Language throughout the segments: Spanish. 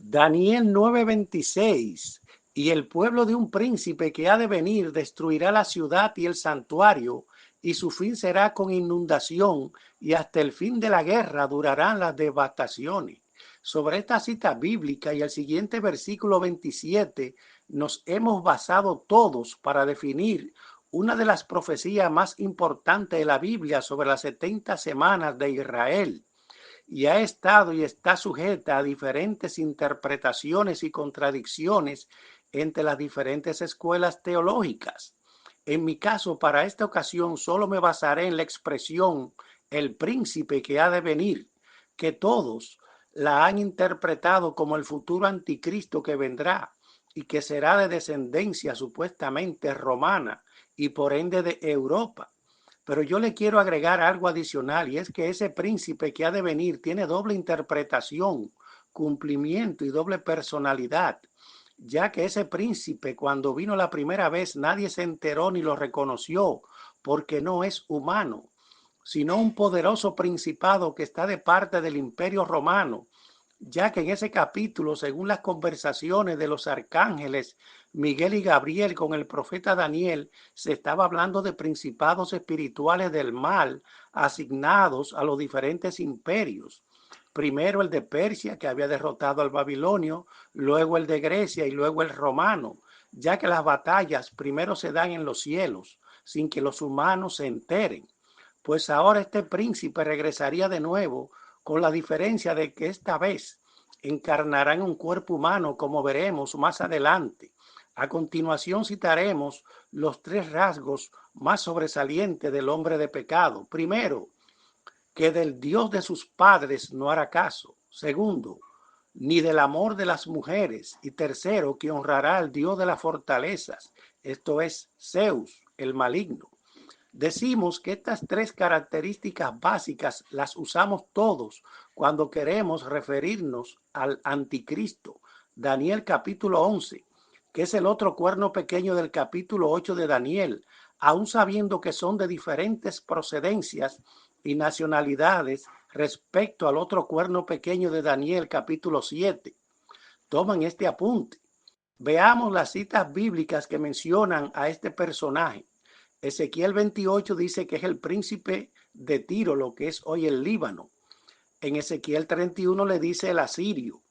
Daniel 9:26. Y el pueblo de un príncipe que ha de venir destruirá la ciudad y el santuario, y su fin será con inundación, y hasta el fin de la guerra durarán las devastaciones. Sobre esta cita bíblica y el siguiente versículo 27 nos hemos basado todos para definir una de las profecías más importantes de la Biblia sobre las 70 semanas de Israel, y ha estado y está sujeta a diferentes interpretaciones y contradicciones entre las diferentes escuelas teológicas. En mi caso, para esta ocasión, solo me basaré en la expresión el príncipe que ha de venir, que todos la han interpretado como el futuro anticristo que vendrá y que será de descendencia supuestamente romana y por ende de Europa. Pero yo le quiero agregar algo adicional, y es que ese príncipe que ha de venir tiene doble interpretación, cumplimiento y doble personalidad, ya que ese príncipe, cuando vino la primera vez, nadie se enteró ni lo reconoció, porque no es humano, sino un poderoso principado que está de parte del Imperio Romano, ya que en ese capítulo, según las conversaciones de los arcángeles Miguel y Gabriel con el profeta Daniel, se estaba hablando de principados espirituales del mal asignados a los diferentes imperios. Primero el de Persia, que había derrotado al babilonio, luego el de Grecia y luego el romano, ya que las batallas primero se dan en los cielos, sin que los humanos se enteren. Pues ahora este príncipe regresaría de nuevo, con la diferencia de que esta vez encarnará en un cuerpo humano, como veremos más adelante. A continuación citaremos los tres rasgos más sobresalientes del hombre de pecado. Primero, que del Dios de sus padres no hará caso. Segundo, ni del amor de las mujeres. Y tercero, que honrará al Dios de las fortalezas, esto es Zeus, el maligno. Decimos que estas tres características básicas las usamos todos cuando queremos referirnos al anticristo. Daniel capítulo 11, que es el otro cuerno pequeño del capítulo 8 de Daniel, aun sabiendo que son de diferentes procedencias y nacionalidades respecto al otro cuerno pequeño de Daniel capítulo 7. Toman este apunte. Veamos las citas bíblicas que mencionan a este personaje. Ezequiel 28 dice que es el príncipe de Tiro, lo que es hoy el Líbano. En Ezequiel 31 le dice el asirio.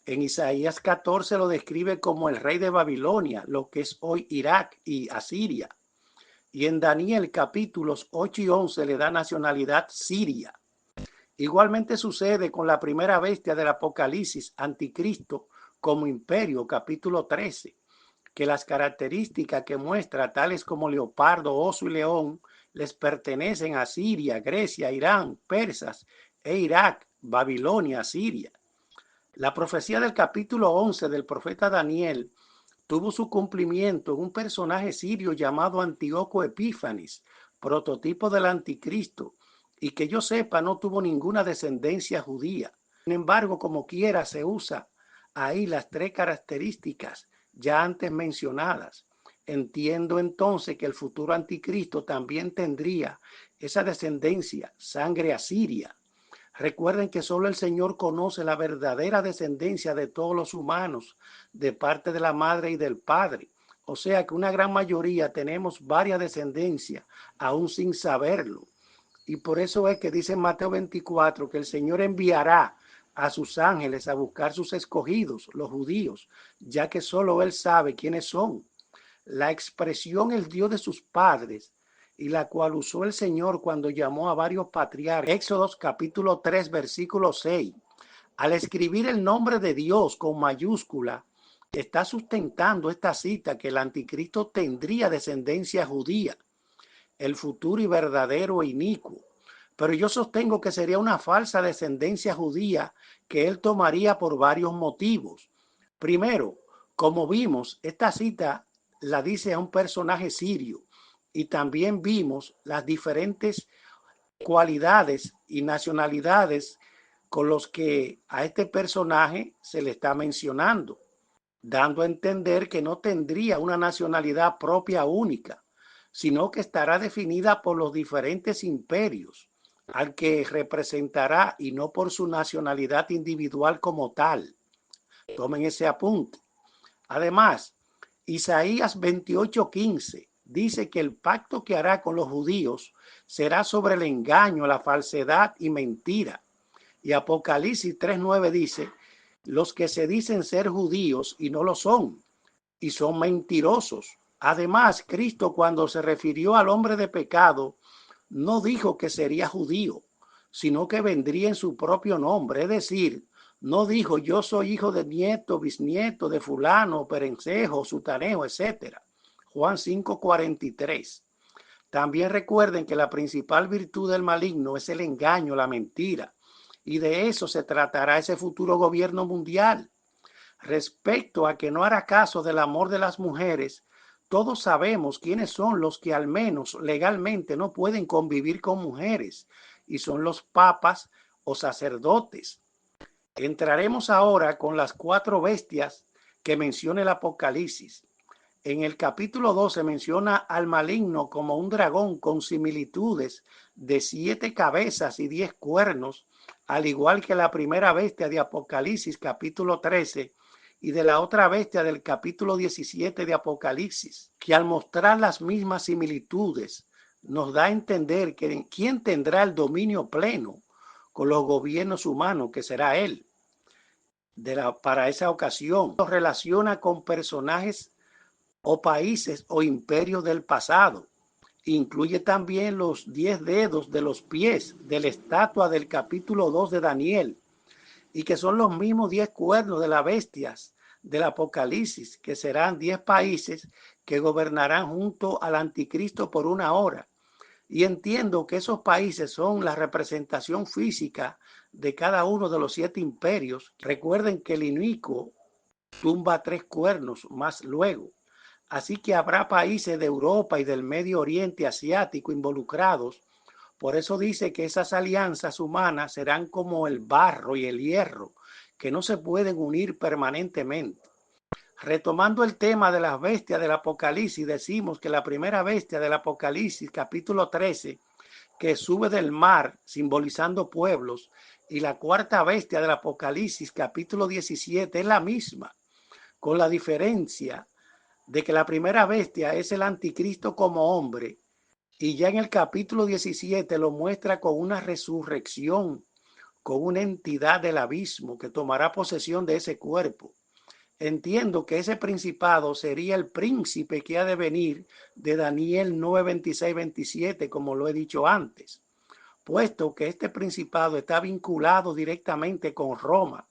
En Isaías 14 lo describe como el rey de Babilonia, lo que es hoy Irak y Asiria. Y en Daniel capítulos 8 y 11 le da nacionalidad siria. Igualmente sucede con la primera bestia del Apocalipsis, Anticristo, como imperio, capítulo 13, que las características que muestra, tales como leopardo, oso y león, les pertenecen a Siria, Grecia, Irán, persas e Irak, Babilonia, Siria. La profecía del capítulo 11 del profeta Daniel tuvo su cumplimiento en un personaje sirio llamado Antíoco Epífanes, prototipo del anticristo, y que yo sepa no tuvo ninguna descendencia judía. Sin embargo, como quiera, se usa ahí las tres características ya antes mencionadas. Entiendo entonces que el futuro anticristo también tendría esa descendencia, sangre asiria. Recuerden que solo el Señor conoce la verdadera descendencia de todos los humanos de parte de la madre y del padre. O sea que una gran mayoría tenemos varias descendencias, aún sin saberlo. Y por eso es que dice en Mateo 24 que el Señor enviará a sus ángeles a buscar sus escogidos, los judíos, ya que solo Él sabe quiénes son. La expresión el Dios de sus padres, y la cual usó el Señor cuando llamó a varios patriarcas. Éxodo capítulo 3, versículo 6. Al escribir el nombre de Dios con mayúscula, está sustentando esta cita que el anticristo tendría descendencia judía, el futuro y verdadero e inicuo. Pero yo sostengo que sería una falsa descendencia judía que él tomaría por varios motivos. Primero, como vimos, esta cita la dice a un personaje sirio, y también vimos las diferentes cualidades y nacionalidades con los que a este personaje se le está mencionando, dando a entender que no tendría una nacionalidad propia única, sino que estará definida por los diferentes imperios al que representará y no por su nacionalidad individual como tal. Tomen ese apunte. Además, Isaías 28:15 dice que el pacto que hará con los judíos será sobre el engaño, la falsedad y mentira. Y Apocalipsis 3:9 dice, los que se dicen ser judíos y no lo son, y son mentirosos. Además, Cristo, cuando se refirió al hombre de pecado, no dijo que sería judío, sino que vendría en su propio nombre. Es decir, no dijo yo soy hijo de nieto, bisnieto de fulano, perencejo, sutanejo, etc. Juan 5:43. También recuerden que la principal virtud del maligno es el engaño, la mentira. Y de eso se tratará ese futuro gobierno mundial. Respecto a que no hará caso del amor de las mujeres, todos sabemos quiénes son los que al menos legalmente no pueden convivir con mujeres, y son los papas o sacerdotes. Entraremos ahora con las 4 bestias que menciona el Apocalipsis. En el capítulo 12 menciona al maligno como un dragón con similitudes de 7 cabezas y 10 cuernos, al igual que la primera bestia de Apocalipsis capítulo 13 y de la otra bestia del capítulo 17 de Apocalipsis, que al mostrar las mismas similitudes nos da a entender que quién tendrá el dominio pleno con los gobiernos humanos, que será él. Para esa ocasión, lo relaciona con personajes o países o imperios del pasado. Incluye también los 10 dedos de los pies de la estatua del capítulo 2 de Daniel, y que son los mismos 10 cuernos de las bestias del Apocalipsis, que serán 10 países que gobernarán junto al anticristo por 1 hora. Y entiendo que esos países son la representación física de cada uno de los 7 imperios. Recuerden que el inicuo tumba 3 cuernos más luego. Así que habrá países de Europa y del Medio Oriente asiático involucrados. Por eso dice que esas alianzas humanas serán como el barro y el hierro, que no se pueden unir permanentemente. Retomando el tema de las bestias del Apocalipsis, decimos que la primera bestia del Apocalipsis, capítulo 13, que sube del mar, simbolizando pueblos, y la cuarta bestia del Apocalipsis, capítulo 17, es la misma, con la diferencia de que la primera bestia es el anticristo como hombre, y ya en el capítulo 17 lo muestra con una resurrección, con una entidad del abismo que tomará posesión de ese cuerpo. Entiendo que ese principado sería el príncipe que ha de venir de Daniel 9, 26, 27, como lo he dicho antes, puesto que este principado está vinculado directamente con Roma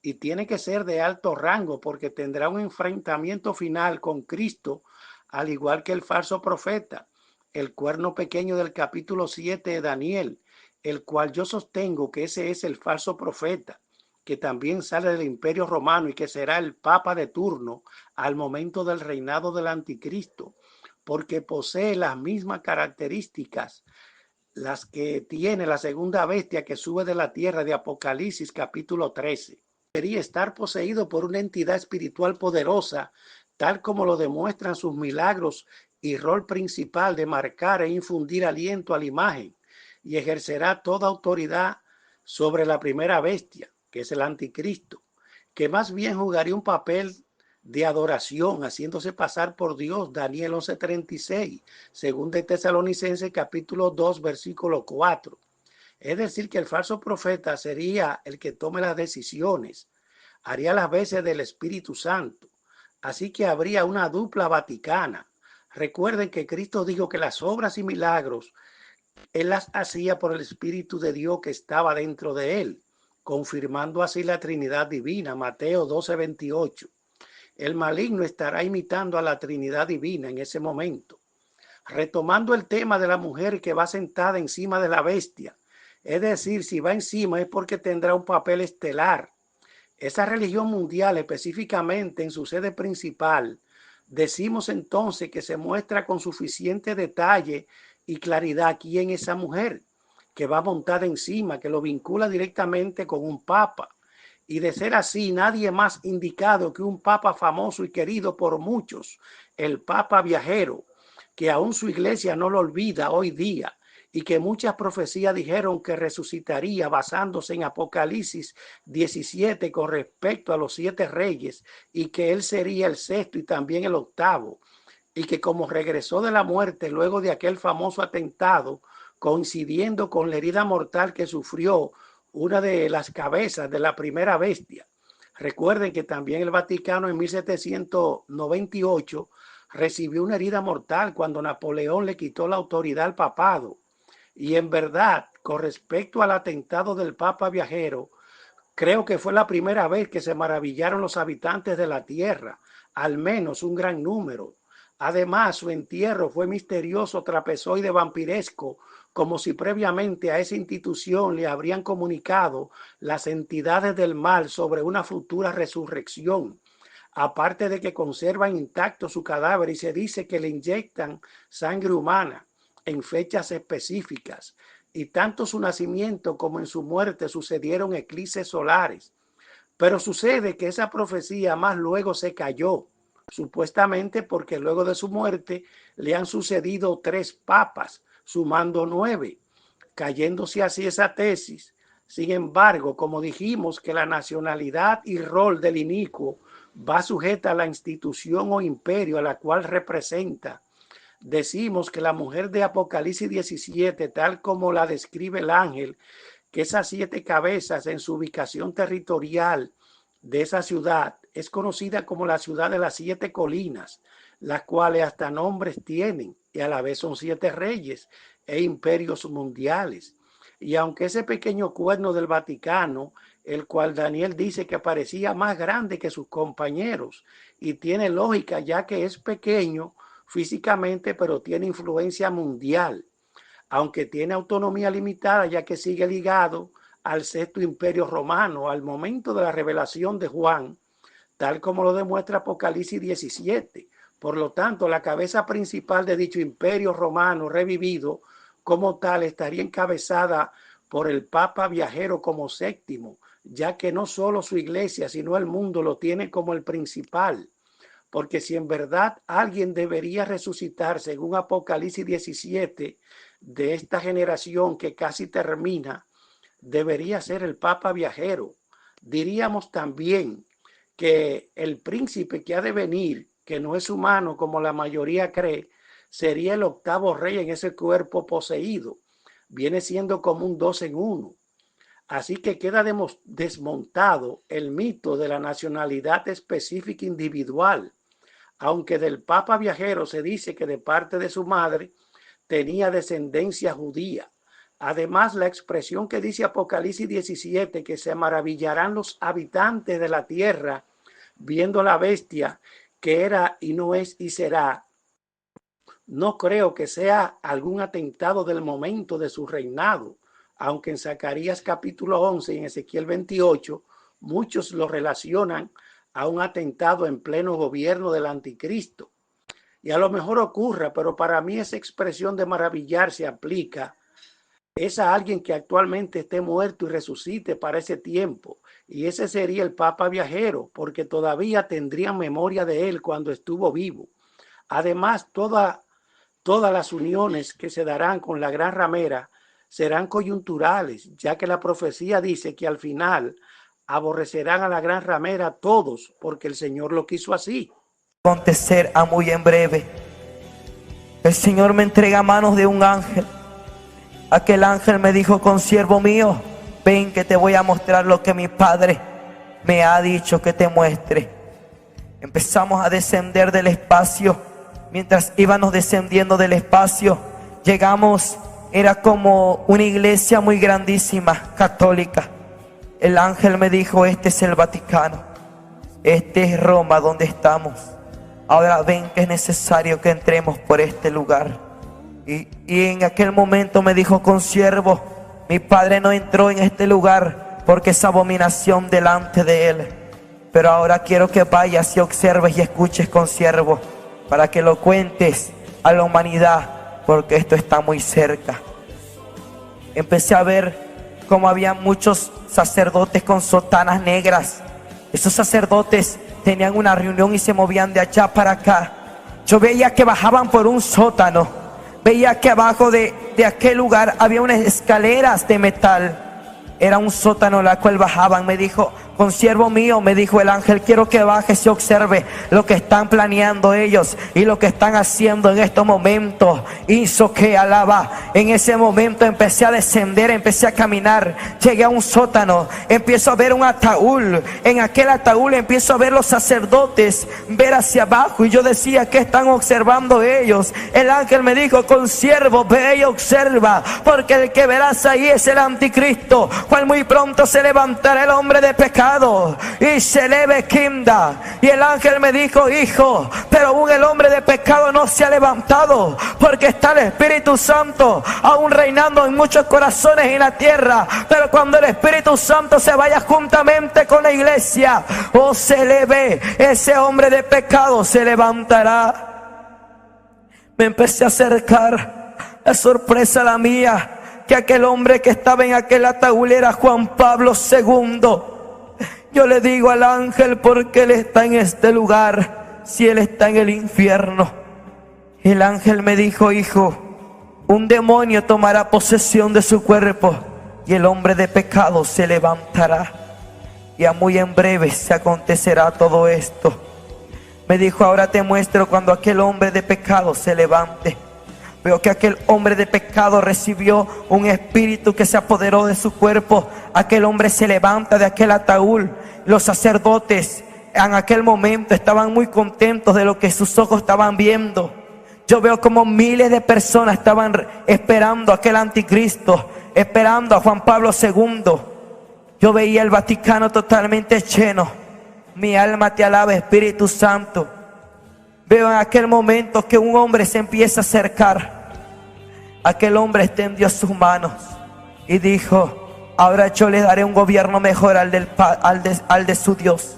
y tiene que ser de alto rango porque tendrá un enfrentamiento final con Cristo, al igual que el falso profeta, el cuerno pequeño del capítulo 7 de Daniel, el cual yo sostengo que ese es el falso profeta, que también sale del Imperio Romano y que será el papa de turno al momento del reinado del anticristo, porque posee las mismas características las que tiene la segunda bestia que sube de la tierra de Apocalipsis capítulo 13. Quería estar poseído por una entidad espiritual poderosa, tal como lo demuestran sus milagros y rol principal de marcar e infundir aliento a la imagen, y ejercerá toda autoridad sobre la primera bestia, que es el anticristo, que más bien jugaría un papel de adoración, haciéndose pasar por Dios. Daniel 11:36, según de Tesalonicenses capítulo 2, versículo 4. Es decir, que el falso profeta sería el que tome las decisiones, haría las veces del Espíritu Santo. Así que habría una dupla vaticana. Recuerden que Cristo dijo que las obras y milagros él las hacía por el Espíritu de Dios que estaba dentro de él, confirmando así la Trinidad divina. Mateo 12:28. El maligno estará imitando a la Trinidad divina en ese momento. Retomando el tema de la mujer que va sentada encima de la bestia, es decir, si va encima es porque tendrá un papel estelar. Esa religión mundial, específicamente en su sede principal, decimos entonces que se muestra con suficiente detalle y claridad quién es esa mujer que va montada encima, que lo vincula directamente con un papa. Y de ser así, nadie más indicado que un papa famoso y querido por muchos, el papa viajero, que aún su iglesia no lo olvida hoy día, y que muchas profecías dijeron que resucitaría basándose en Apocalipsis 17 con respecto a los 7 reyes, y que él sería el sexto y también el octavo, y que como regresó de la muerte luego de aquel famoso atentado, coincidiendo con la herida mortal que sufrió una de las cabezas de la primera bestia. Recuerden que también el Vaticano en 1798 recibió una herida mortal cuando Napoleón le quitó la autoridad al papado. Y en verdad, con respecto al atentado del Papa Viajero, creo que fue la primera vez que se maravillaron los habitantes de la tierra, al menos un gran número. Además, su entierro fue misterioso, trapezoide, vampiresco, como si previamente a esa institución le habrían comunicado las entidades del mal sobre una futura resurrección. Aparte de que conservan intacto su cadáver y se dice que le inyectan sangre humana en fechas específicas. Y tanto su nacimiento como en su muerte sucedieron eclipses solares. Pero sucede que esa profecía más luego se cayó, supuestamente porque luego de su muerte le han sucedido 3 papas, sumando 9, cayéndose así esa tesis. Sin embargo, como dijimos que la nacionalidad y rol del inicuo va sujeta a la institución o imperio a la cual representa, decimos que la mujer de Apocalipsis 17, tal como la describe el ángel, que esas 7 cabezas en su ubicación territorial de esa ciudad es conocida como la ciudad de las 7 colinas, las cuales hasta nombres tienen y a la vez son 7 reyes e imperios mundiales. Y aunque ese pequeño cuerno del Vaticano, el cual Daniel dice que parecía más grande que sus compañeros, y tiene lógica ya que es pequeño físicamente, pero tiene influencia mundial, aunque tiene autonomía limitada ya que sigue ligado al sexto imperio romano al momento de la revelación de Juan, tal como lo demuestra Apocalipsis 17. Por lo tanto, la cabeza principal de dicho imperio romano revivido como tal estaría encabezada por el Papa Viajero como séptimo, ya que no solo su iglesia, sino el mundo lo tiene como el principal. Porque si en verdad alguien debería resucitar, según Apocalipsis 17, de esta generación que casi termina, debería ser el Papa Viajero. Diríamos también que el príncipe que ha de venir, que no es humano como la mayoría cree, sería el octavo rey en ese cuerpo poseído. Viene siendo como un 2 en 1. Así que queda desmontado el mito de la nacionalidad específica individual, aunque del Papa Viajero se dice que de parte de su madre tenía descendencia judía. Además, la expresión que dice Apocalipsis 17, que se maravillarán los habitantes de la tierra viendo la bestia que era y no es y será, no creo que sea algún atentado del momento de su reinado, aunque en Zacarías capítulo 11 y en Ezequiel 28 muchos lo relacionan a un atentado en pleno gobierno del anticristo. Y a lo mejor ocurra, pero para mí esa expresión de maravillar se aplica es a alguien que actualmente esté muerto y resucite para ese tiempo. Y ese sería el Papa Viajero, porque todavía tendrían memoria de él cuando estuvo vivo. Además, todas las uniones que se darán con la gran ramera serán coyunturales, ya que la profecía dice que al final aborrecerán a la gran ramera todos, porque el Señor lo quiso así. Acontecer a muy en breve. El Señor me entrega a manos de un ángel. Aquel ángel me dijo: consiervo mío, ven que te voy a mostrar lo que mi Padre me ha dicho que te muestre. Empezamos a descender del espacio. Mientras íbamos descendiendo del espacio, llegamos, era como una iglesia muy grandísima, católica. El ángel me dijo: este es el Vaticano, este es Roma donde estamos. Ahora ven que es necesario que entremos por este lugar. Y en aquel momento me dijo: consiervo, mi Padre no entró en este lugar porque es abominación delante de él. Pero ahora quiero que vayas y observes y escuches, consiervo, para que lo cuentes a la humanidad, porque esto está muy cerca. Empecé a ver cómo había muchos sacerdotes con sotanas negras. Esos sacerdotes tenían una reunión y se movían de allá para acá. Yo veía que bajaban por un sótano, veía que abajo de aquel lugar había unas escaleras de metal. Era un sótano la cual bajaban. Me dijo, consiervo mío, me dijo el ángel, quiero que bajes y observe lo que están planeando ellos y lo que están haciendo en estos momentos. Hizo que alaba. En ese momento empecé a descender, empecé a caminar. Llegué a un sótano, empiezo a ver un ataúd. En aquel ataúd empiezo a ver los sacerdotes ver hacia abajo. Y yo decía, ¿qué están observando ellos? El ángel me dijo, consiervo, ve y observa, porque el que verás ahí es el anticristo, cual muy pronto se levantará el hombre de pecado y se eleve quinda. Y el ángel me dijo, hijo, pero aún el hombre de pecado no se ha levantado, porque está el Espíritu Santo aún reinando en muchos corazones en la tierra. Pero cuando el Espíritu Santo se vaya juntamente con la iglesia, o se eleve, ese hombre de pecado se levantará. Me empecé a acercar. La sorpresa la mía, que aquel hombre que estaba en aquel ataúd era Juan Pablo II. Yo le digo al ángel, ¿por qué él está en este lugar si él está en el infierno? El ángel me dijo, hijo, un demonio tomará posesión de su cuerpo y el hombre de pecado se levantará. Y a muy en breve se acontecerá todo esto. Me dijo, ahora te muestro cuando aquel hombre de pecado se levante. Veo que aquel hombre de pecado recibió un espíritu que se apoderó de su cuerpo. Aquel hombre se levanta de aquel ataúd. Los sacerdotes en aquel momento estaban muy contentos de lo que sus ojos estaban viendo. Yo veo como miles de personas estaban esperando a aquel anticristo, esperando a Juan Pablo II. Yo veía el Vaticano totalmente lleno. Mi alma te alaba, Espíritu Santo. Veo en aquel momento que un hombre se empieza a acercar. Aquel hombre extendió sus manos y dijo, ahora yo le daré un gobierno mejor al de su Dios.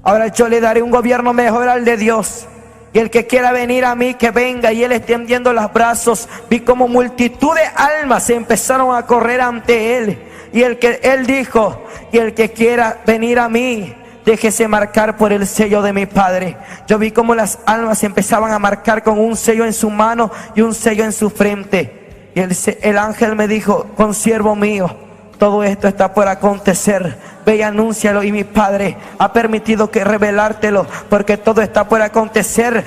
Ahora yo le daré un gobierno mejor al de Dios. Y el que quiera venir a mí, que venga. Y él extendiendo los brazos, vi como multitud de almas se empezaron a correr ante él. Y él dijo, y el que quiera venir a mí, déjese marcar por el sello de mi Padre. Yo vi como las almas empezaban a marcar con un sello en su mano y un sello en su frente. Y el ángel me dijo, consiervo mío, todo esto está por acontecer. Ve y anúncialo, y mi Padre ha permitido que revelártelo, porque todo está por acontecer.